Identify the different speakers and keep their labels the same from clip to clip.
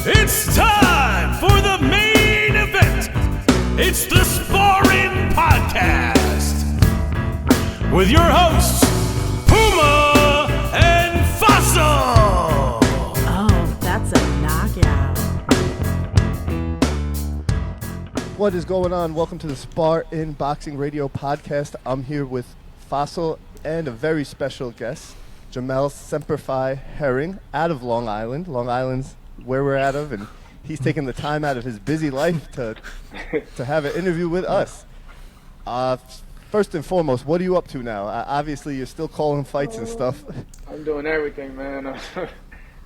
Speaker 1: It's time for the main event. It's the Spar-Inn podcast with your hosts, Puma and Fossil.
Speaker 2: Oh, that's a knockout.
Speaker 3: What is going on? Welcome to the Spar-Inn Boxing Radio podcast. I'm here with Fossil and a very special guest, Jamel Semper Herring, out of Long Island. Long Island's where we're out of, and he's taking the time out of his busy life to have an interview with us. First and foremost, what are you up to now? Obviously, you're still calling fights and stuff.
Speaker 4: I'm doing everything, man.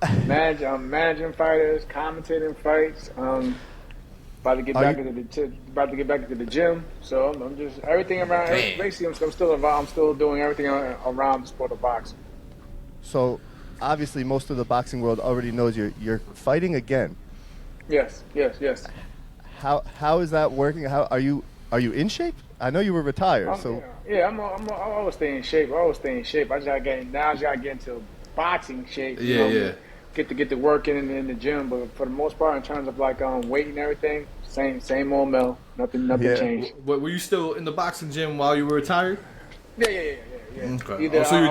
Speaker 4: I'm managing fighters, commentating fights. About to get back into the gym. So I'm just everything around. Basically, I'm still doing everything around the sport of boxing.
Speaker 3: So, obviously, most of the boxing world already knows you're fighting again.
Speaker 4: Yes.
Speaker 3: How is that working? How are you in shape? I know you were retired.
Speaker 4: I'm always staying in shape. I just gotta get into boxing shape. Get to work in the gym. But for the most part, in terms of like weight and everything, same old Mel. Nothing changed.
Speaker 5: But were you still in the boxing gym while you were retired?
Speaker 4: Yeah.
Speaker 5: Okay.
Speaker 4: Either I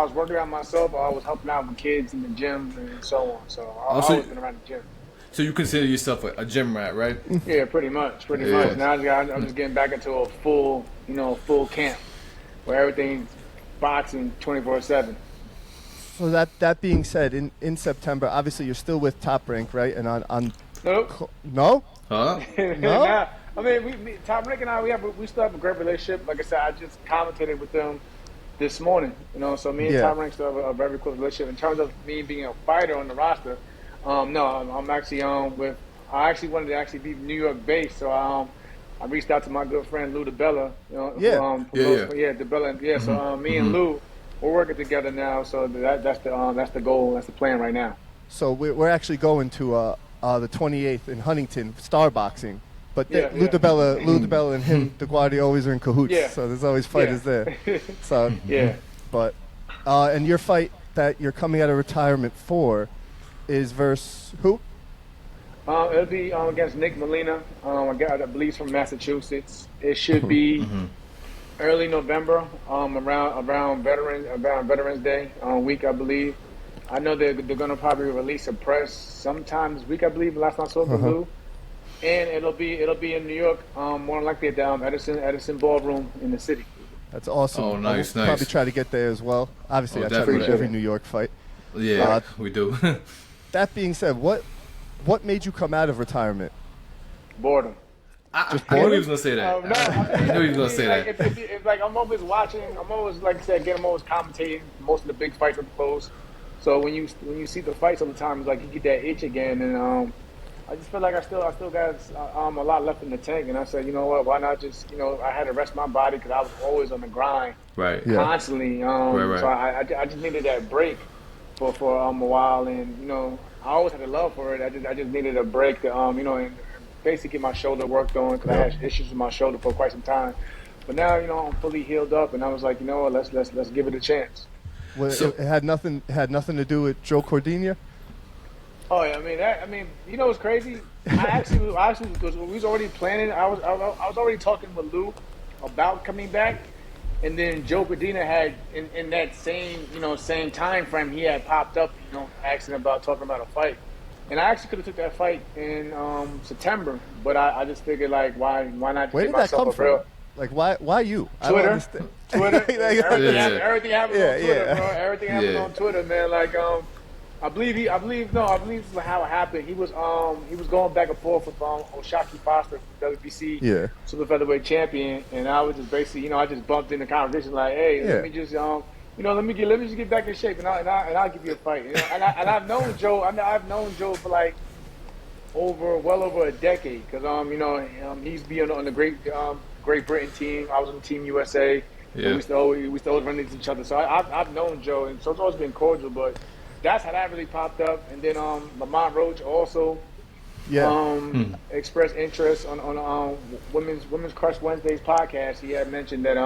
Speaker 4: was working out myself, or I was helping out with kids in the gym and so on. So I've always been around the gym.
Speaker 5: So you consider yourself a gym rat, right?
Speaker 4: Yeah, pretty much. Now I'm just getting back into a full camp where everything's boxing 24/7.
Speaker 3: So that being said, in September, obviously you're still with Top Rank, right? And on
Speaker 4: Nope.
Speaker 3: No?
Speaker 5: Huh?
Speaker 3: No?
Speaker 4: Nah, I mean, Tom Rick and I, we still have a great relationship. Like I said, I just commentated with them this morning. So me and Tom Rick still have a very close relationship. In terms of me being a fighter on the roster, no, I'm actually I actually wanted to actually be New York based, so I reached out to my good friend Lou DeBella. DeBella. So me and Lou, we're working together now. So that's the goal. That's the plan right now.
Speaker 3: So we're actually going to the 28th in Huntington, Star Boxing. But Lou DeBella and him, DeGuardi, always are in cahoots. Yeah. So there's always fighters there. So But and your fight that you're coming out of retirement for is versus who?
Speaker 4: It'll be against Nick Molina. I believe he's from Massachusetts. It should be early November, around Veterans Day week, I believe. I know they're gonna probably release a press sometime this week, I believe. Last time I saw from Lou, and it'll be in New York, more than likely at Edison Ballroom in the city.
Speaker 3: That's awesome.
Speaker 5: Oh, nice.
Speaker 3: Probably try to get there as well. Obviously, I try to go to every New York fight.
Speaker 5: Yeah, we do.
Speaker 3: That being said, what made you come out of retirement?
Speaker 4: Boredom.
Speaker 5: I knew he was gonna say that. I knew he was gonna say that.
Speaker 4: It's like I'm always watching. I'm always, like I said, again, I'm always commentating. Most of the big fights are close. So when you see the fights all the time, it's like you get that itch again. And I just feel like I still got a lot left in the tank. And I said, you know what? Why not just I had to rest my body because I was always on the grind, constantly.
Speaker 5: Right.
Speaker 4: So I just needed that break for a while, and I always had a love for it. I just needed a break to and basically get my shoulder worked on because I had issues with my shoulder for quite some time. But now I'm fully healed up, and I was like, let's give it a chance.
Speaker 3: Well, it had nothing to do with Joe Cordinia?
Speaker 4: Oh yeah, I mean, what's crazy? I actually because we was already planning. I was already talking with Lou about coming back, and then Joe Cordina had in that same time frame he had popped up, asking about talking about a fight, and I actually could have took that fight in September, but I just figured like why not?
Speaker 3: Where did that come from? Like why you?
Speaker 4: Twitter.
Speaker 3: I don't understand.
Speaker 4: Twitter. Everything happens on Twitter, bro. Everything happens on Twitter, man. Like I believe this is how it happened. He was going back and forth with Shakur Foster, WBC super featherweight champion, and I was just basically, I just bumped in the conversation like, hey, let me just let me just get back in shape, and I'll give you a fight. And I've known Joe. I've known Joe for like well over a decade because he's been on the Great Britain team. I was on Team USA. Yeah. We still always run into each other. So I've known Joe, and so it's always been cordial. But that's how that really popped up. And then Lamont Roach also expressed interest on Women's Crush Wednesdays podcast. He had mentioned that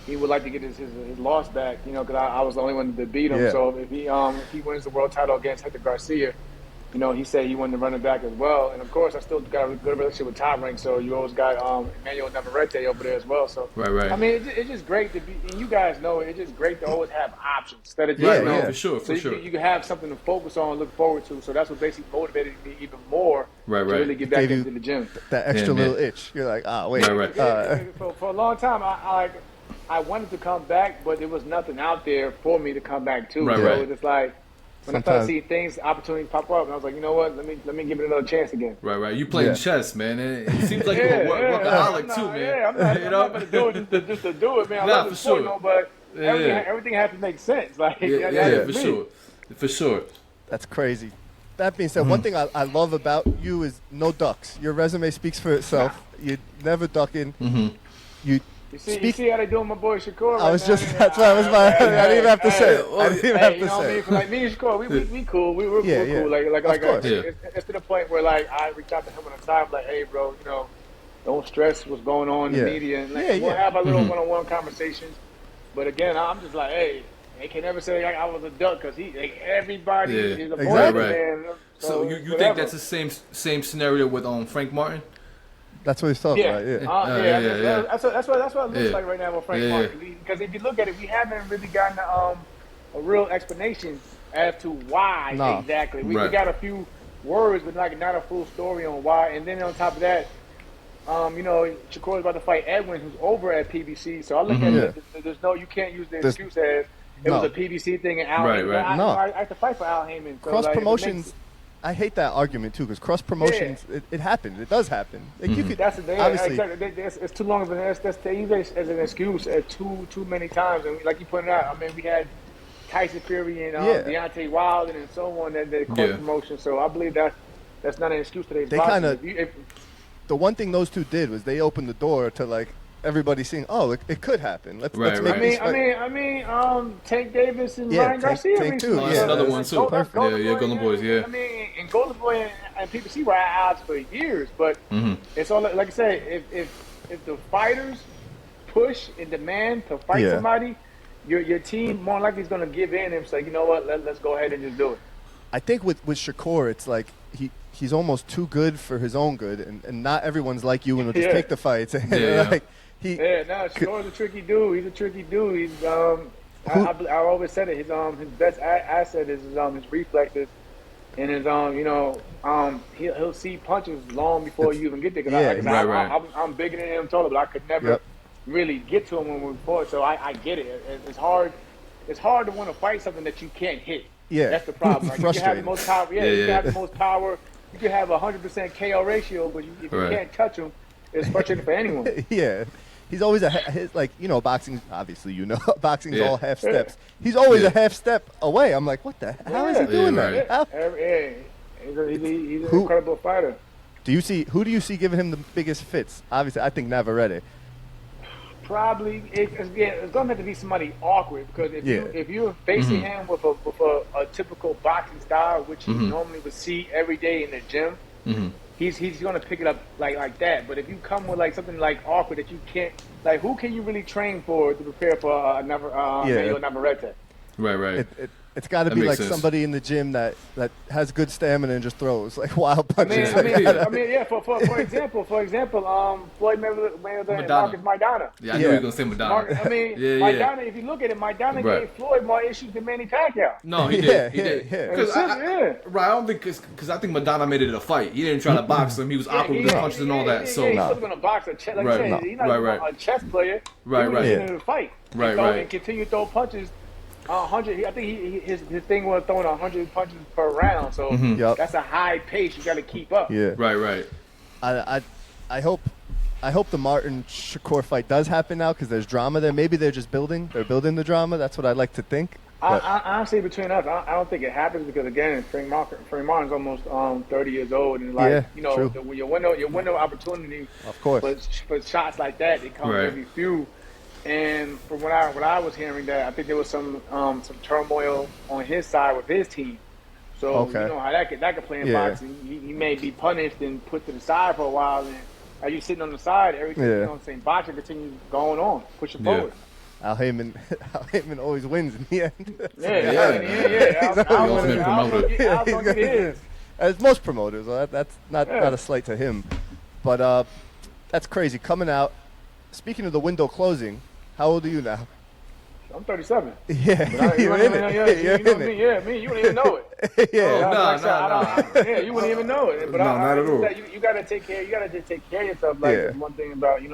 Speaker 4: he would like to get his loss back, because I was the only one to beat him. Yeah. So if he wins the world title against Hector Garcia, he said he wanted to run it back as well. And of course, I still got a good relationship with Top Rank, so you always got Emmanuel Navarrete over there as well. So
Speaker 5: right.
Speaker 4: I mean, it's just great to be, and you guys know it's just great to always have options instead of
Speaker 5: just
Speaker 4: for
Speaker 5: sure.
Speaker 4: You can have something to focus on, look forward to. So that's what basically motivated me even more
Speaker 5: to
Speaker 4: really get back into the gym.
Speaker 3: That extra little itch. You're like, wait.
Speaker 5: Right.
Speaker 4: For a long time, I wanted to come back, but there was nothing out there for me to come back to.
Speaker 5: Right.
Speaker 4: It was just like. When I started seeing things, opportunities pop up, and I was like, you know what? Let me give it another chance again.
Speaker 5: Right. You playing chess, man. And it seems like you're a workaholic too, man.
Speaker 4: Yeah, I'm not going to do it just to do it, man. I love the sport, but everything has to make sense. Like,
Speaker 5: for sure.
Speaker 3: That's crazy. That being said, one thing I love about you is no ducks. Your resume speaks for itself. You never duck in. You see
Speaker 4: how they doing my boy Shakur?
Speaker 3: That's what I was I didn't even have to say it. I didn't even have to say it.
Speaker 4: Like me and Shakur, we cool. We're cool. Like it's to the point where like I reach out to him on the time, like, hey, bro, don't stress what's going on in the media, and we'll have our little one-on-one conversations. But again, I'm just like, hey, they can never say I was a duck because everybody is a boy, man.
Speaker 5: So you think that's the same scenario with Frank Martin?
Speaker 3: That's what he's talking about.
Speaker 4: That's what it looks like right now with Frank Martin. Because if you look at it, we haven't really gotten a real explanation as to why exactly. We got a few words, but like not a full story on why. And then on top of that, Shakur's about to fight Edwin, who's over at PBC. So I look at it. You can't use the excuse as it was a PBC thing and Al. I have to fight for Al Heyman. So
Speaker 3: cross promotions. I hate that argument too, because cross promotions, it happens. It does happen. Like you could, obviously,
Speaker 4: it's too long of an as an excuse too many times. And like you pointed out, I mean, we had Tyson Fury and Deontay Wilder and so on that did cross promotion. So I believe that's not an excuse today.
Speaker 3: They kind of. The one thing those two did was they opened the door to like everybody seeing, it could happen. Let's make
Speaker 4: I mean, Tank Davis and Ryan Garcia.
Speaker 3: Tank too.
Speaker 5: That's another one too.
Speaker 3: Perfect.
Speaker 5: Golden Boys. Yeah.
Speaker 4: I mean, and Golden Boy and PPC were at odds for years, but it's all like I say. If the fighters push and demand to fight somebody, your team more likely is going to give in and say, you know what, let's go ahead and just do it.
Speaker 3: I think with Shakur, it's like he's almost too good for his own good, and not everyone's like you and will just take the fights.
Speaker 4: Shakur's a tricky dude. He's a tricky dude. He's I always said it. His best asset is his reflexes, and his he'll see punches long before you even get there. Because I'm bigger than him, taller, but I could never really get to him when we fought. So I get it. It's hard. It's hard to want to fight something that you can't hit.
Speaker 3: Yeah,
Speaker 4: that's the problem. Like, you can have the most power. You can have the most power. You can have 100% KO ratio, but if you can't touch him, it's frustrating for anyone.
Speaker 3: He's always boxing. Obviously, boxing's all half steps. He's always a half step away. I'm like, what the hell? How is he doing that?
Speaker 4: He's an incredible fighter.
Speaker 3: Who do you see giving him the biggest fits? Obviously, I think Navarrete.
Speaker 4: Probably it's going to have to be somebody awkward, because if you're facing him with a typical boxing style, which you normally would see every day in the gym, he's going to pick it up like that. But if you come with like something like awkward that you can't, like, who can you really train to prepare for Emmanuel Navarrete?
Speaker 5: Right.
Speaker 3: It's got to be like somebody in the gym that has good stamina and just throws like wild punches.
Speaker 4: For example, Floyd Mayweather and Marcus Maidana.
Speaker 5: Yeah, I knew you were gonna say Maidana.
Speaker 4: Maidana. If you look at it, Maidana gave Floyd more issues than Manny Pacquiao.
Speaker 5: No, he did. I don't think because I think Maidana made it a fight. He didn't try to box him. He was awkward with his punches and all that. So
Speaker 4: he's still gonna box a chess. Like I said, he's not a chess player.
Speaker 5: Right.
Speaker 4: He's in a fight.
Speaker 5: Right.
Speaker 4: And continue to throw punches. 100. I think his thing was throwing 100 punches per round. So that's a high pace you got to keep up.
Speaker 3: Yeah.
Speaker 5: Right.
Speaker 3: I hope the Martin Shakur fight does happen now, because there's drama there. Maybe they're just building. They're building the drama. That's what I like to think.
Speaker 4: I honestly, between us, I don't think it happens, because again, Frank Martin's almost 30 years old, and your window opportunity.
Speaker 3: Of course.
Speaker 4: For shots like that, they come every few. And from what I was hearing, that I think there was some turmoil on his side with his team. So you know how that could play in boxing. He may be punished and put to the side for a while, and as you sitting on the side, everything boxing continues going on, pushing forward.
Speaker 3: Al Heyman always wins in the end.
Speaker 4: Al's gonna get his.
Speaker 3: As most promoters, that's not a slight to him, but that's crazy. Coming out. Speaking of the window closing, how old are you now?
Speaker 4: I'm 37.
Speaker 3: Yeah, you're in it.
Speaker 4: Yeah, me, you wouldn't even know it.
Speaker 5: Yeah,
Speaker 4: you wouldn't even know it. But
Speaker 5: not at all.
Speaker 4: You gotta take care. You gotta just take care of yourself. Like one thing about you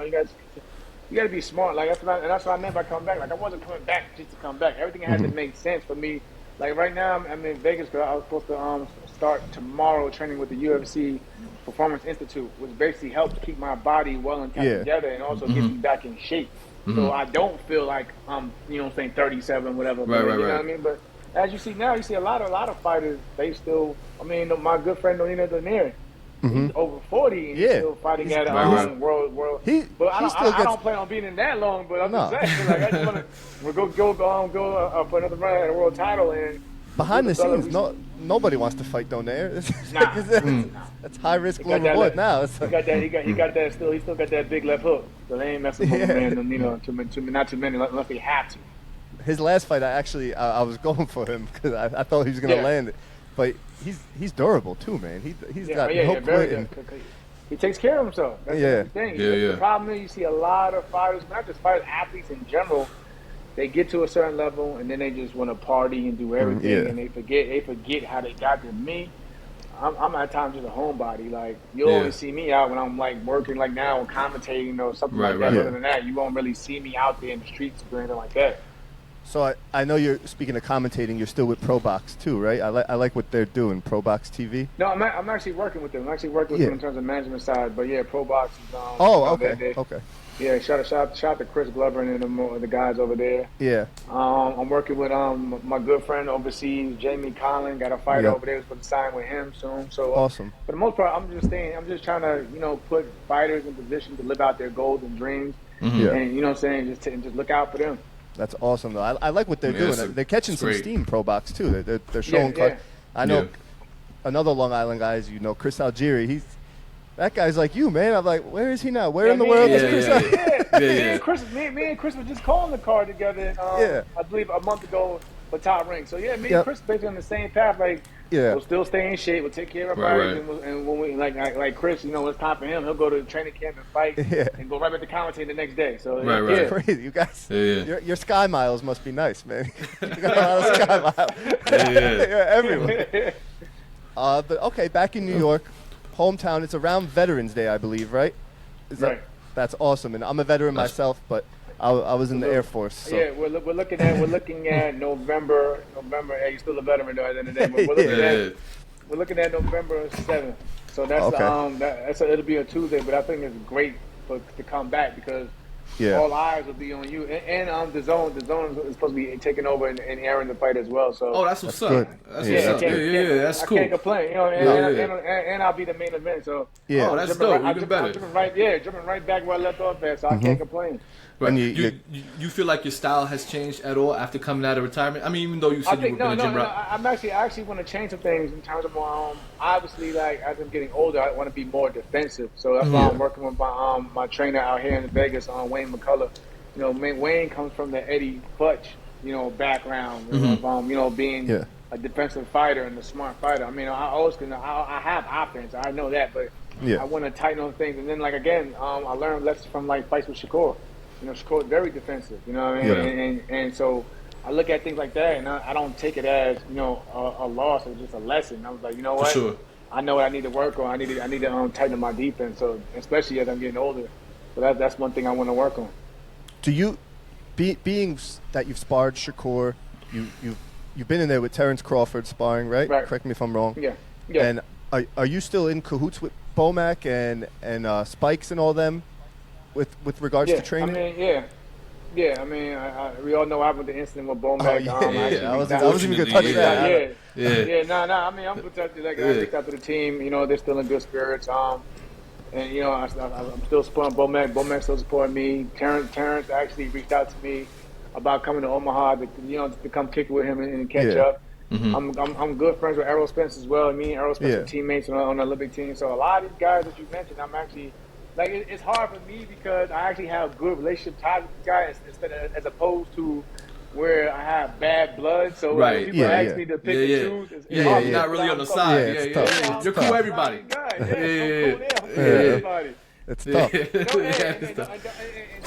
Speaker 4: gotta be smart. Like that's what I meant by coming back. Like I wasn't coming back just to come back. Everything had to make sense for me. Like right now, I'm in Vegas because I was supposed to start tomorrow training with the UFC Performance Institute, which basically helps keep my body well and together, and also gets me back in shape. So I don't feel like I'm, 37, whatever.
Speaker 5: Right.
Speaker 4: You know what I mean? But as you see now, you see a lot of fighters. They still. I mean, my good friend Nonina Donaire, he's over 40 and he's still fighting at world. But I don't plan on being in that long. But I'm just saying, like I just want to go for another run at a world title and.
Speaker 3: Behind the scenes, nobody wants to fight Donaire. That's high risk, low reward. Now
Speaker 4: he got that still. He still got that big left hook. So they ain't messing with man. Not too many unless they have to.
Speaker 3: His last fight, I was going for him because I thought he was going to land it, but he's durable too, man. He's got no quit.
Speaker 4: He takes care of himself. That's the thing. The problem is you see a lot of fighters, not just fighters, athletes in general. They get to a certain level and then they just want to party and do everything and they forget how they got to me. I'm at times just a homebody. Like you only see me out when I'm like working like now or commentating or something like that. Other than that, you won't really see me out there in the streets or anything like that.
Speaker 3: So I know you're speaking of commentating. You're still with ProBox too, right? I like what they're doing. ProBox TV.
Speaker 4: No, I'm actually working with them. I'm actually working with them in terms of management side. But yeah, ProBox is
Speaker 3: okay.
Speaker 4: Yeah, shout out to Chris Glover and the guys over there.
Speaker 3: Yeah.
Speaker 4: I'm working with my good friend overseas, Jamie Collin. Got a fighter over there who's going to sign with him soon. So
Speaker 3: awesome.
Speaker 4: For the most part, I'm just trying to put fighters in position to live out their goals and dreams. And you know what I'm saying, just look out for them.
Speaker 3: That's awesome though. I like what they're doing. They're catching some steam, ProBox too. They're showing. I know another Long Island guy, as you know, Chris Algieri. That guy's like you, man. I'm like, where is he now? Where in the world is Chris?
Speaker 4: Me and Chris were just calling the card together. I believe a month ago for Top Ring. So yeah, me and Chris basically on the same path. Like, we'll still stay in shape. We'll take care of our bodies. And when we like Chris, when it's time for him, he'll go to training camp and fight and go right back to commentating the next day. So
Speaker 3: That's crazy. You guys, your Sky Miles must be nice, man. You got a lot of Sky Miles. Everywhere. But okay, back in New York. Hometown. It's around Veterans Day, I believe, right? That's awesome. And I'm a veteran myself, but I was in the Air Force. So.
Speaker 4: Yeah, we're looking at November. Hey, you're still a veteran though. At the end of the day, we're looking at November 7th. So that's it'll be a Tuesday, but I think it's great to come back because all eyes will be on you. And the zone is supposed to be taking over and airing the fight as well. So
Speaker 5: that's what's up. That's cool.
Speaker 4: I can't complain. And I'll be the main event. So
Speaker 5: that's dope. Even better.
Speaker 4: Jumping right back where I left off at. So I can't complain.
Speaker 5: Right. You feel like your style has changed at all after coming out of retirement? I mean, even though you said you were going to gym rat.
Speaker 4: I actually want to change some things in terms of my obviously, like as I'm getting older, I want to be more defensive. So that's why I'm working with my trainer out here in Vegas, Wayne McCullough. Wayne comes from the Eddie Futch, background. Being a defensive fighter and a smart fighter. I mean, I have offense. I know that, but I want to tighten on things. And then, like again, I learned lessons from like fights with Shakur. Shakur is very defensive, you know what I mean? And so I look at things like that, and I don't take it as, a loss or just a lesson. I was like, you know what?
Speaker 5: For sure.
Speaker 4: I know what I need to work on. I need to tighten up my defense, so especially as I'm getting older. So that's one thing I want to work on.
Speaker 3: Do you, being that you've sparred Shakur, you've been in there with Terrence Crawford sparring, right? Correct me if I'm wrong.
Speaker 4: Yeah.
Speaker 3: And are you still in cahoots with Bomac and Spikes and all them? With regards to training?
Speaker 4: I mean, we all know what happened with the incident with Bomac.
Speaker 3: I wasn't even going to touch that.
Speaker 4: I mean, I'm protected. Like, I reached out to the team. They're still in good spirits. I'm still supporting Bomac. Bomac still supporting me. Terrence actually reached out to me about coming to Omaha to come kick with him and catch up. I'm good friends with Errol Spence as well. Me and Errol Spence are teammates on the Olympic team. So a lot of these guys that you mentioned, I'm actually like it's hard for me because I actually have good relationship ties with these guys instead of, as opposed to where I have bad blood, so when people ask me to pick and choose, it's
Speaker 5: you're not really on the side. Yeah. You're cool, everybody.
Speaker 4: Everybody.
Speaker 3: It's tough.
Speaker 4: And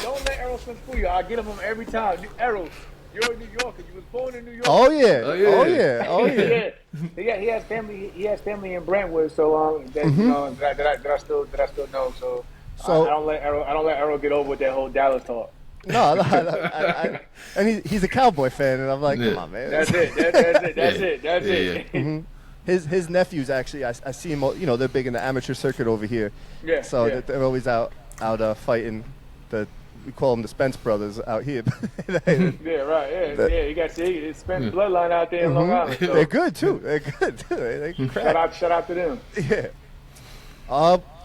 Speaker 4: don't let Errol Spence fool you. I get him every time. Errol, you're a New Yorker. You was born in New York.
Speaker 3: Oh yeah.
Speaker 4: He has family. He has family in Brentwood, so that you know that I still know. So I don't let Errol get over with that whole Dallas talk.
Speaker 3: No, and he's a Cowboy fan, and I'm like, come on, man.
Speaker 4: That's it.
Speaker 3: Mm-hmm. His nephews actually, I see him. You know, they're big in the amateur circuit over here.
Speaker 4: Yeah.
Speaker 3: So they're always out fighting. We call them the Spence brothers out here.
Speaker 4: Yeah, right. Yeah. You got Spence bloodline out there in Long Island. So.
Speaker 3: They're good too. They're good too. They
Speaker 4: shout out to them.
Speaker 3: Yeah.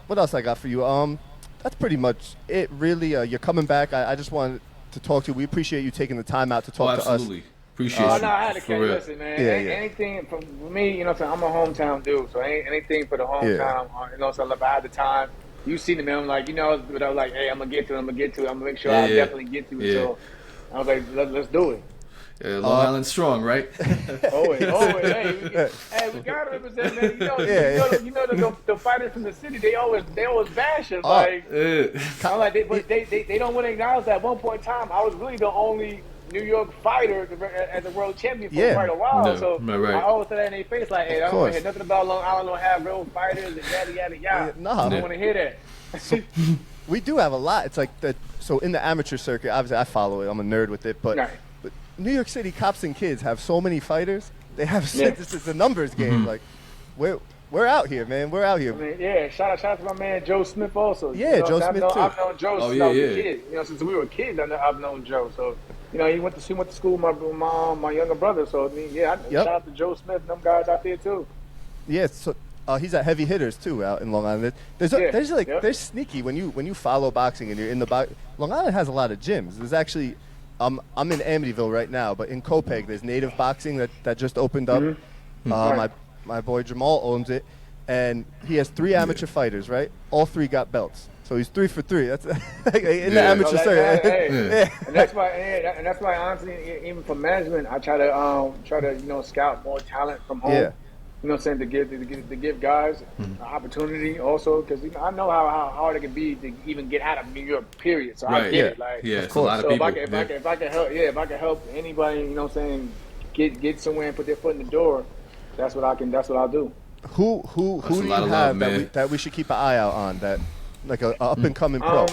Speaker 3: What else I got for you? That's pretty much it, really. You're coming back. I just wanted to talk to you. We appreciate you taking the time out to talk to us.
Speaker 5: Absolutely. Appreciate you.
Speaker 4: Oh, no, I had to catch. Listen, man. Anything for me, you know what I'm saying? I'm a hometown dude, so anything for the hometown. You know what I'm saying? If I had the time, you see me, man. I'm like, you know, but I was like, hey, I'm going to get to it. I'm going to make sure I definitely get to it. So I was like, let's do it.
Speaker 5: Yeah, Long Island strong, right?
Speaker 4: Always. Hey, we gotta represent, man. You know the fighters from the city. They always bash us. I'm like, they don't want to acknowledge that. At one point in time, I was really the only New York fighter as a world champion for quite a while. I always said that in their face, like, hey, I don't want to hear nothing about Long Island. Don't have real fighters and yada yada. I don't want to hear that.
Speaker 3: So, we do have a lot. It's like that. So in the amateur circuit, obviously I follow it. I'm a nerd with it, but New York City cops and kids have so many fighters. They have this is a numbers game. Like we're out here, man. We're out here.
Speaker 4: I mean, shout out to my man Joe Smith also.
Speaker 3: Yeah, Joe Smith too.
Speaker 4: I've known Joe since I was a kid. You know, since we were kids, I've known Joe. So you know, he went to school with my younger brother. So I mean, shout out to Joe Smith and them guys out there too.
Speaker 3: Yeah, so he's at Heavy Hitters too out in Long Island. There's sneaky when you follow boxing and you're in the box. Long Island has a lot of gyms. There's actually. I'm in Amityville right now, but in Copeg, there's Native Boxing that just opened up. My boy Jamal owns it, and he has 3 amateur fighters, right? All 3 got belts, so he's 3 for 3. That's in the amateur circuit.
Speaker 4: And that's why, honestly, even for management, I try to scout more talent from home.
Speaker 3: Yeah.
Speaker 4: You know what I'm saying, to give guys an opportunity also, because I know how hard it can be to even get out of New York, period. So I get it. Like,
Speaker 5: it's a lot of people.
Speaker 4: If I can help anybody, you know what I'm saying, get somewhere and put their foot in the door, that's what I'll do.
Speaker 3: Who do you have that we should keep an eye out on, that like a up and coming pro?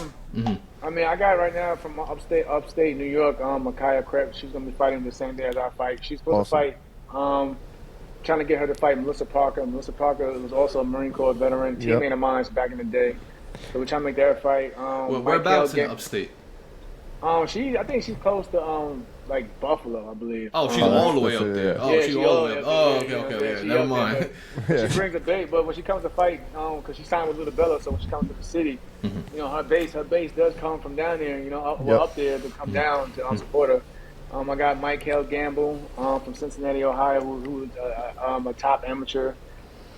Speaker 4: I mean, I got right now from upstate New York, Micaiah Krebs. She's gonna be fighting the same day as I fight. She's supposed to fight. Trying to get her to fight Melissa Parker. Melissa Parker was also a Marine Corps veteran, teammate of mine back in the day. So we're trying to make that fight.
Speaker 5: Whereabouts in upstate?
Speaker 4: I think she's close to like Buffalo, I believe.
Speaker 5: Oh, she's all the way up there. Oh, she's all the way up. Oh, okay. Never mind.
Speaker 4: She brings a bait, but when she comes to fight, because she signed with Little Bella, so when she comes to the city, you know, her base does come from down there. You know, up there to come down to support her. I got Mike Hale Gamble from Cincinnati, Ohio, who's a top amateur.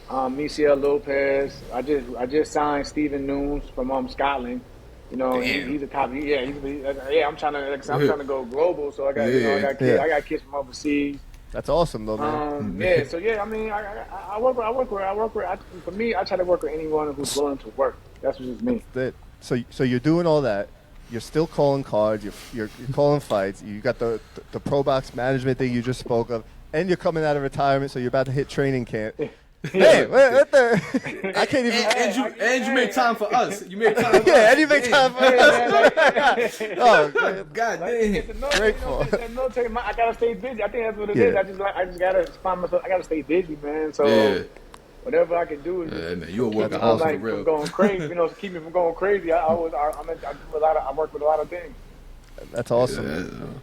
Speaker 4: Misael Lopez. I just signed Stephen Nunes from Scotland. You know, he's a top. I'm trying to go global. So I got kids from overseas.
Speaker 3: That's awesome, though, man.
Speaker 4: I mean, I work with. For me, I try to work with anyone who's willing to work. That's just me.
Speaker 3: So you're doing all that. You're still calling cards. You're calling fights. You got the pro box management thing you just spoke of, and you're coming out of retirement, so you're about to hit training camp. Hey, what the? I can't even.
Speaker 5: And you made time for us. You made time. For
Speaker 3: and you made time for us. Oh,
Speaker 5: God damn!
Speaker 3: Grateful.
Speaker 4: I gotta stay busy. I think that's what it is. I just gotta find myself. I gotta stay busy, man. So. Whatever I can do is
Speaker 5: man, you're working hard for real.
Speaker 4: Going crazy, you know, to keep me from going crazy. I work with a lot of things.
Speaker 3: That's awesome.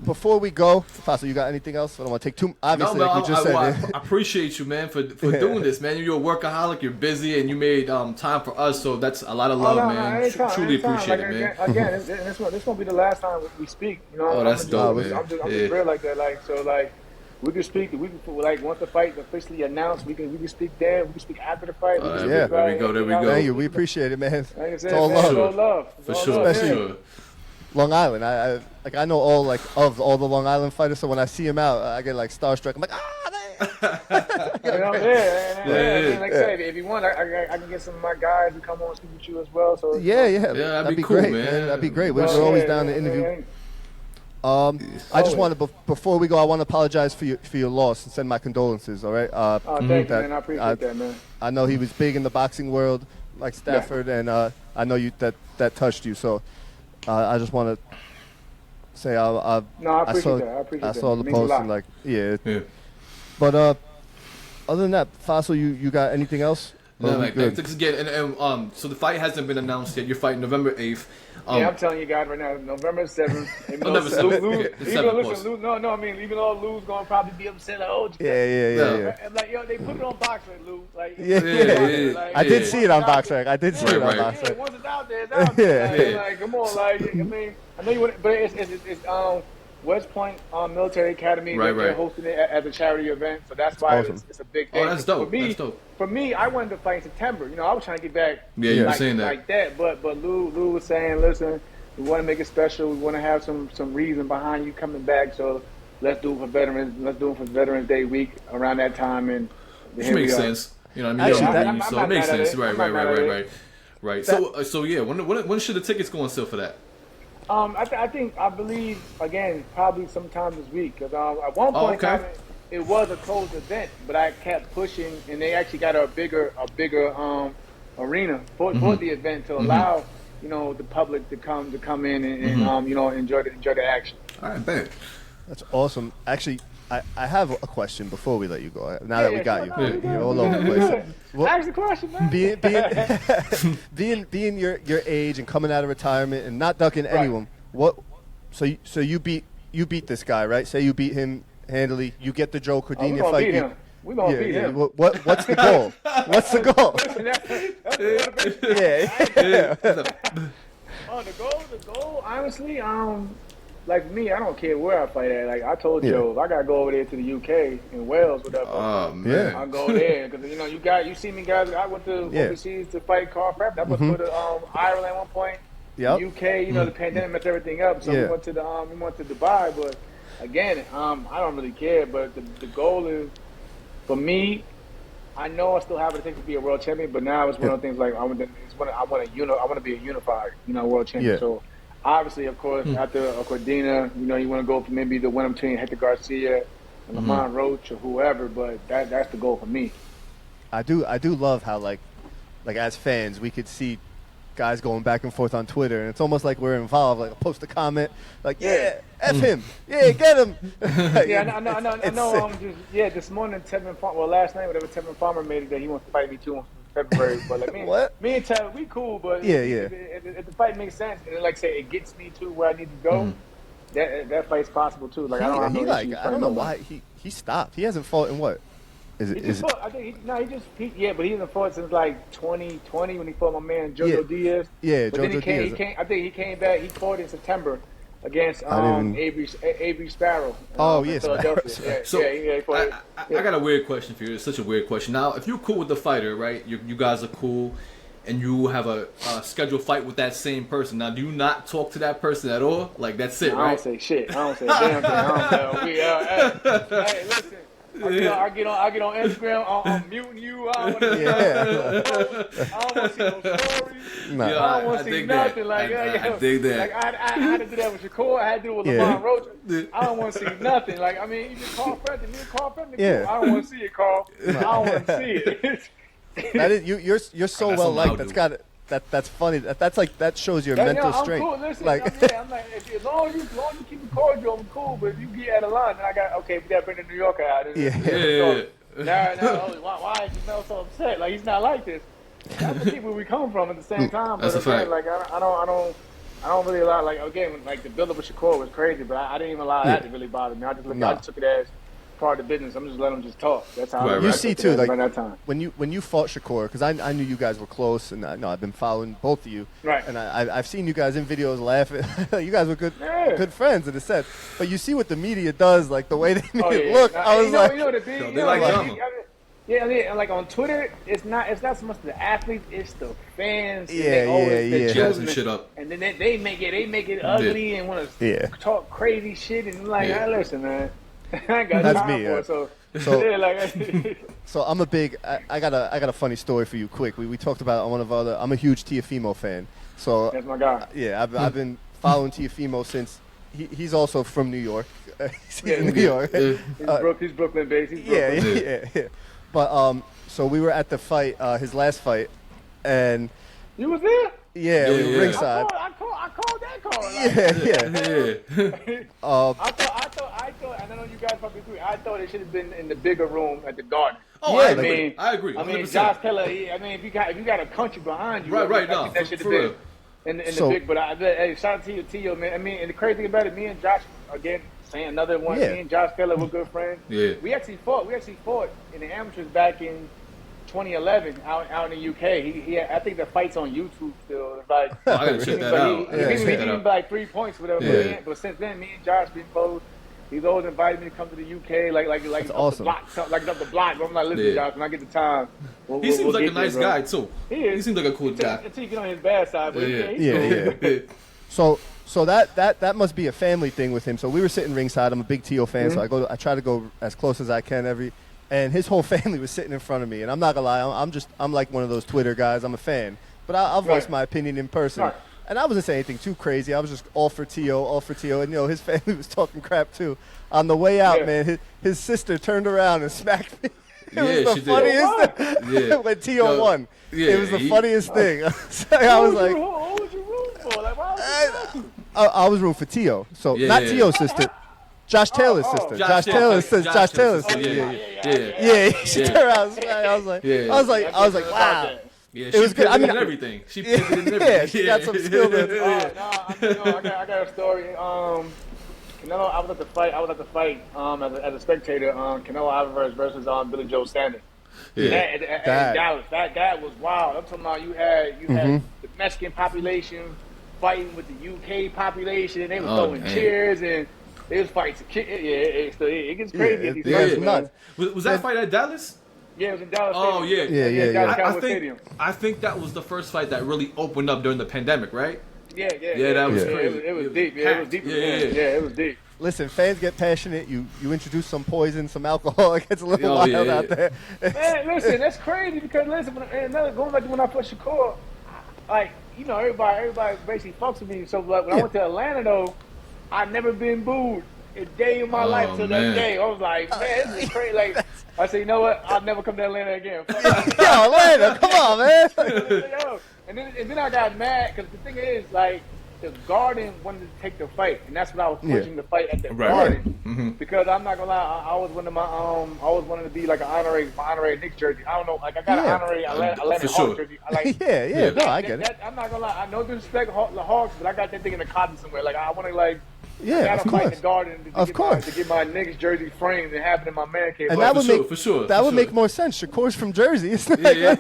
Speaker 3: Before we go, Faso, you got anything else? I don't want to take too. Obviously,
Speaker 5: no,
Speaker 3: like we just said.
Speaker 5: I appreciate you, man, for doing this, man. You're a workaholic. You're busy, and you made time for us. So that's a lot of love, man. Truly appreciate it, man.
Speaker 4: Again, this won't be the last time we speak. You know,
Speaker 5: that's dope, man.
Speaker 4: I'm just real like that. We can speak. Once the fight officially announced, we can speak then. We can speak after the fight.
Speaker 5: There we go.
Speaker 3: Thank you. We appreciate it, man.
Speaker 4: Like I said,
Speaker 3: it's all love.
Speaker 4: For
Speaker 5: sure.
Speaker 3: Long Island. I know all the Long Island fighters. So when I see him out, I get like starstruck. I'm like,
Speaker 4: Like I said, if you want, I can get some of my guys to come on and speak with you as well. So
Speaker 3: that'd be cool, great, man. That'd be great. We're always down to interview. I just want to, before we go, I want to apologize for your loss and send my condolences. All right.
Speaker 4: Thank you, man. I appreciate that, man.
Speaker 3: I know he was big in the boxing world, like Stafford, and I know that touched you. So I just want to say I appreciate that. I saw the post and yeah. But other than that, Fossil, you got anything else?
Speaker 5: No, man. Thanks again. And so the fight hasn't been announced yet. You're fighting November 8th.
Speaker 4: I'm telling you guys right now, November 7th.
Speaker 5: November 7th.
Speaker 4: Even though Lou's gonna probably be upset, like,
Speaker 3: yeah.
Speaker 4: And like, yo, they put it on BoxRec, Lou. Like,
Speaker 3: I did see it on BoxRec. I did see it on BoxRec.
Speaker 4: Yeah, once it's out there, it's out there. Like, come on, like, I mean, I know you want, but it's West Point Military Academy. They're hosting it as a charity event, so that's why it's a big thing.
Speaker 5: Oh, that's dope.
Speaker 4: For me, I wanted to fight in September. You know, I was trying to get back.
Speaker 5: Yeah, you were saying that.
Speaker 4: Like that, but Lou was saying, listen, we want to make it special. We want to have some reason behind you coming back. So let's do it for veterans. Let's do it for Veterans Day week around that time. And
Speaker 5: which makes sense. You know what I mean? So it makes sense. Right. So yeah, when should the tickets go on sale for that?
Speaker 4: I believe again probably sometime this week because at one point it was a closed event, but I kept pushing and they actually got a bigger arena for the event to allow the public to come in and enjoy the action.
Speaker 5: All right, bet.
Speaker 3: That's awesome. Actually, I have a question before we let you go. Now that we got you, you're all over the place.
Speaker 4: Well, ask the question, man.
Speaker 3: Being your age and coming out of retirement and not ducking anyone. What? So you beat this guy, right? Say you beat him handily. You get the Joe Cordina fight.
Speaker 4: We're gonna beat him.
Speaker 3: What's the goal? What's the goal?
Speaker 4: The goal. Honestly, like me, I don't care where I fight at. Like I told Joe, if I gotta go over there to the UK in Wales, whatever.
Speaker 5: Oh man,
Speaker 4: I'll go there because you see me guys. I went to overseas to fight Carl Prep. That was for the Ireland at one point.
Speaker 3: Yep.
Speaker 4: UK, the pandemic messed everything up, so we went to Dubai. But again, I don't really care. But the goal is for me. I know I still have what it takes to be a world champion, but now it's one of the things like I want to be a unified, world champion. So. Obviously, of course, after Cordina, you want to go for maybe the winner between Hector Garcia and Lamont Roach or whoever, but that's the goal for me.
Speaker 3: I do love how like as fans we could see guys going back and forth on Twitter, and it's almost like we're involved. Like post a comment, like F him, get him.
Speaker 4: I know. This morning Tevin Farmer, last night whatever Tevin Farmer made it that he wants to fight me too. February, but like me and Tyler, we cool, but if the fight makes sense and like say it gets me to where I need to go, that fight's possible too. Like I don't know
Speaker 3: why he stopped. He hasn't fought in what?
Speaker 4: But he hasn't fought since like 2020 when he fought my man Jojo Diaz.
Speaker 3: Yeah,
Speaker 4: but
Speaker 3: Jojo
Speaker 4: then
Speaker 3: Diaz.
Speaker 4: I think he came back. He fought in September against Avery Sparrow.
Speaker 3: Philadelphia.
Speaker 5: I got a weird question for you. It's such a weird question. Now, if you're cool with the fighter, right? You guys are cool, and you have a scheduled fight with that same person. Now, do you not talk to that person at all? Like that's it, right?
Speaker 4: I don't say shit. I don't say damn thing. I don't say, hey, listen. I get on Instagram. I'm muting you. I don't want to see no stories.
Speaker 3: No.
Speaker 4: I don't want to see nothing.
Speaker 5: I dig that.
Speaker 4: Like I had to do that with Shakur. I had to do it with Lamont Roach. I don't want to see nothing. Like I mean, even Carl Frederick, me and Carl Frederick. I don't want to see it, Carl. I don't want to see it.
Speaker 3: That is you're so well liked. That's funny. That shows your mental strength.
Speaker 4: Cool. Listen, I'm like, as long as you keep it cordial, I'm cool. But if you get out of line, then we gotta bring the New Yorker out. Why is Jamel so upset? Like he's not like this. That's the people we come from at the same time.
Speaker 5: That's
Speaker 4: but
Speaker 5: a fact.
Speaker 4: Like I don't really allow. Like again, like the build up of Shakur was crazy, but I didn't even allow that to really bother me. I just took it as part of the business. I'm just letting them just talk. That's how
Speaker 3: you see too. Like
Speaker 4: that time.
Speaker 3: when you fought Shakur, because I knew you guys were close, and I've been following both of you.
Speaker 4: Right.
Speaker 3: And I've seen you guys in videos laughing. You guys were good friends in a sense. But you see what the media does, like the way they look. I was like,
Speaker 4: Yeah, I mean, like on Twitter, it's not so much the athletes, it's the fans.
Speaker 3: Yeah.
Speaker 5: Jazzing shit up.
Speaker 4: And then they make it ugly and want to talk crazy shit and like, hey, listen, man, I ain't got time for it. So yeah, like,
Speaker 3: so I'm a big. I got a funny story for you. Quick, we talked about it on one of our other. I'm a huge Tiafimo fan. So
Speaker 4: that's my guy.
Speaker 3: Yeah, I've been following Tiafimo since he's also from New York. He's in New York.
Speaker 4: He's Brooklyn based.
Speaker 3: Yeah. But so we were at the fight, his last fight, and
Speaker 4: you was there.
Speaker 3: Yeah, we were ringside.
Speaker 4: I called that call.
Speaker 3: Yeah.
Speaker 4: I thought, and I know you guys probably agree. I thought it should have been in the bigger room at the Garden.
Speaker 5: Oh,
Speaker 3: yeah,
Speaker 5: I agree. 100%.
Speaker 4: I mean, Josh Taylor. If you got a country behind you,
Speaker 5: right.
Speaker 4: I think that should have been in the big. But hey, shout out to you, Tio, man. I mean, and the crazy thing about it, me and Josh again. Saying another one, me and Josh Taylor were good friends.
Speaker 5: Yeah.
Speaker 4: We actually fought in the amateurs back in 2011 out in the UK. He I think the fight's on YouTube still. It's like,
Speaker 5: I gotta check that out.
Speaker 4: He beat him by 3 points, whatever.
Speaker 5: Yeah.
Speaker 4: But since then, me and Josh been close. He's always invited me to come to the UK, like
Speaker 3: That's
Speaker 4: up
Speaker 3: awesome.
Speaker 4: the block, like up the block. I'm like, listen, Josh, when I get the time,
Speaker 5: he seems like a nice guy too.
Speaker 4: He is.
Speaker 5: He seems like a cool guy.
Speaker 4: Until you get on his bad side, but
Speaker 3: yeah. So that must be a family thing with him. So we were sitting ringside. I'm a big Tio fan, so I try to go as close as I can and his whole family was sitting in front of me. And I'm not gonna lie, I'm like one of those Twitter guys. I'm a fan, but I'll voice my opinion in person.
Speaker 4: Right.
Speaker 3: And I wasn't saying anything too crazy. I was just all for Tio. And his family was talking crap too. On the way out, man, his sister turned around and smacked me. It was the funniest thing. When Tio won. Yeah, it was the funniest thing. I was like,
Speaker 4: who was you rooting for? Like, why was you
Speaker 3: I was rooting for Tio. So not Tio's sister. Josh Taylor's sister. Josh Taylor's sister. Yeah. She turned around. I was like, wow.
Speaker 5: Yeah,
Speaker 3: it was good. I mean,
Speaker 5: everything. She pivoted in everything.
Speaker 3: Yeah, she got some skill there.
Speaker 4: I got a story. Canelo, I was at the fight as a spectator. Canelo Alvarez versus Billy Joe Saunders.
Speaker 3: Yeah.
Speaker 4: At Dallas. That was wild. I'm talking about you had the Mexican population fighting with the UK population, and they were throwing cheers and they was fighting. It gets crazy.
Speaker 3: It's nuts.
Speaker 5: Was that fight at Dallas?
Speaker 4: Yeah, it was in Dallas.
Speaker 5: Oh
Speaker 4: Stadium.
Speaker 5: Yeah. I think that was the first fight that really opened up during the pandemic, right?
Speaker 4: Yeah.
Speaker 5: That was crazy.
Speaker 4: It was deep. Yeah, it was deep. It was deep.
Speaker 3: Listen, fans get passionate. You introduce some poison, some alcohol. It gets a little wild out there.
Speaker 4: Man, listen, that's crazy because listen, going back to when I fought Shakur, like everybody basically fucks with me. So like when I went to Atlanta though, I've never been booed a day in my life till that day. I was like, man, this is crazy. Like I said, you know what? I'll never come to Atlanta again.
Speaker 3: Yo, Atlanta, come on, man.
Speaker 4: And then I got mad because the thing is, like, the Garden wanted to take the fight, and that's what I was pushing the fight at the Garden because I'm not gonna lie, I was one of my I was wanting to be like my honorary Knicks jersey. I don't know, like I got an honorary Atlanta Hawks jersey. I like,
Speaker 3: no, I get it.
Speaker 4: I'm not gonna lie, I no disrespect the Hawks, but I got that thing in the closet somewhere. Like I want to like.
Speaker 3: Yeah,
Speaker 4: I gotta
Speaker 3: of course.
Speaker 4: fight the Garden to get my Knicks jersey framed and have it in my man cave.
Speaker 3: And that would make more sense. Shakur's from Jersey. It's like,
Speaker 4: Like,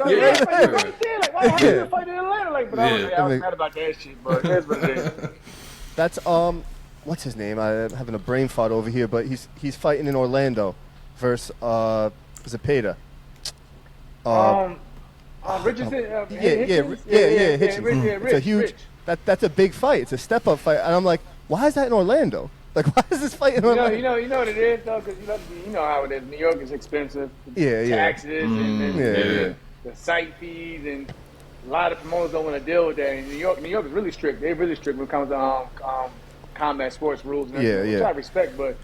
Speaker 4: why don't you fight in Atlanta? Like, but I was mad about that shit, bro. That's what it is.
Speaker 3: That's what's his name? I'm having a brain fart over here, but he's fighting in Orlando versus Zepeda.
Speaker 4: Richardson.
Speaker 3: Hitchens. It's a huge. That's a big fight. It's a step up fight, and I'm like, why is that in Orlando? Like, why is this fight in Orlando?
Speaker 4: You know what it is though, because you know how it is. New York is expensive. Taxes and the site fees, and a lot of promoters don't want to deal with that. And New York is really strict. They're really strict when it comes to combat sports rules and everything, which I respect. But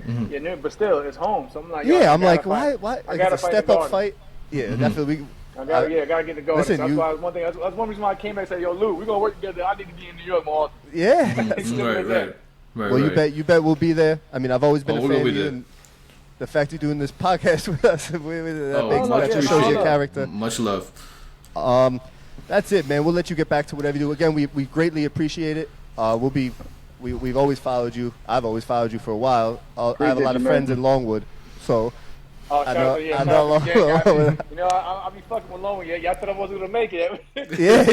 Speaker 4: but still, it's home. So I'm like,
Speaker 3: I'm like, why? Like, it's a step up fight. Yeah, definitely.
Speaker 4: I gotta get the Garden. Listen, that's why one thing. That's one reason why I came back and said, "Yo, Lou, we're gonna work together. I need to be in New York more."
Speaker 3: Yeah. Right. You bet we'll be there. I mean, I've always been a fan of you, and the fact you're doing this podcast with us, that just shows your character.
Speaker 5: Much love.
Speaker 3: That's it, man. We'll let you get back to whatever you do. Again, we greatly appreciate it. We've always followed you. I've always followed you for a while. I have a lot of friends in Longwood, so. I know.
Speaker 4: I'll be fucking with Longwood. Y'all thought I wasn't gonna make it.
Speaker 3: Yeah.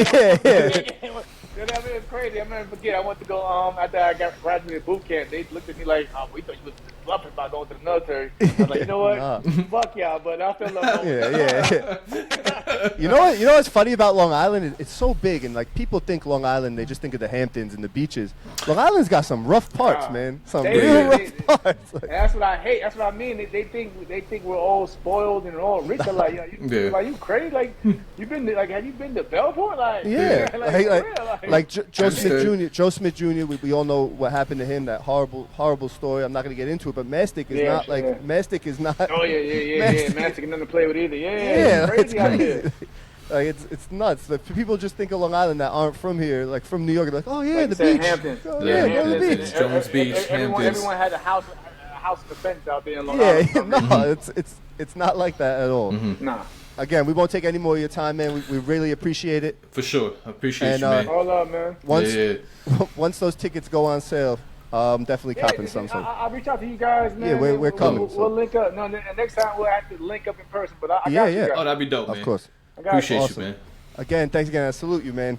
Speaker 4: I mean, it's crazy. I never forget. I went to go after I got graduated boot camp. They looked at me like, "Oh, we thought you was bluffing about going to the military. I was like, you know what?
Speaker 3: Nah.
Speaker 4: Fuck y'all, but I feel like
Speaker 3: Yeah. You know what's funny about Long Island? It's so big, and like people think Long Island, they just think of the Hamptons and the beaches. Long Island's got some rough parts, man. Some real rough parts. Like,
Speaker 4: that's what I hate. That's what I mean. They think we're all spoiled and all rich. I'm like, like you crazy? Like have you been to Bellport? Like
Speaker 3: like Joe Smith Jr. Joe Smith Jr. We all know what happened to him. That horrible story. I'm not gonna get into it, but Mastic is not like Mastic is not.
Speaker 4: Oh yeah. Mastic ain't nothing to play with either.
Speaker 3: It's
Speaker 4: crazy out here.
Speaker 3: Like it's nuts. Like, people just think of Long Island that aren't from here, like from New York. They're like, oh yeah,
Speaker 4: like
Speaker 3: the beach.
Speaker 4: Hamptons.
Speaker 3: Oh, yeah, go to the beach.
Speaker 5: Jones Beach, Hamptons.
Speaker 4: Everyone had a house in the fence out there in Long Island.
Speaker 3: No, it's not like that at all.
Speaker 4: Nah.
Speaker 3: Again, we won't take any more of your time, man. We really appreciate it.
Speaker 5: For sure. I appreciate you, man.
Speaker 4: All up, man.
Speaker 3: Once those tickets go on sale, definitely copping some.
Speaker 4: I'll reach out to you guys, man.
Speaker 3: Yeah, we're coming.
Speaker 4: We'll link up. No, next time we'll have to link up in person. But I got you guys.
Speaker 5: Oh, that'd be dope, man.
Speaker 3: Of course.
Speaker 5: Appreciate you, man.
Speaker 3: Again, thanks again. I salute you, man.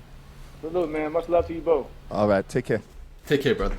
Speaker 4: Salute, man. Much love to you both.
Speaker 3: All right, take care.
Speaker 5: Take care, brother.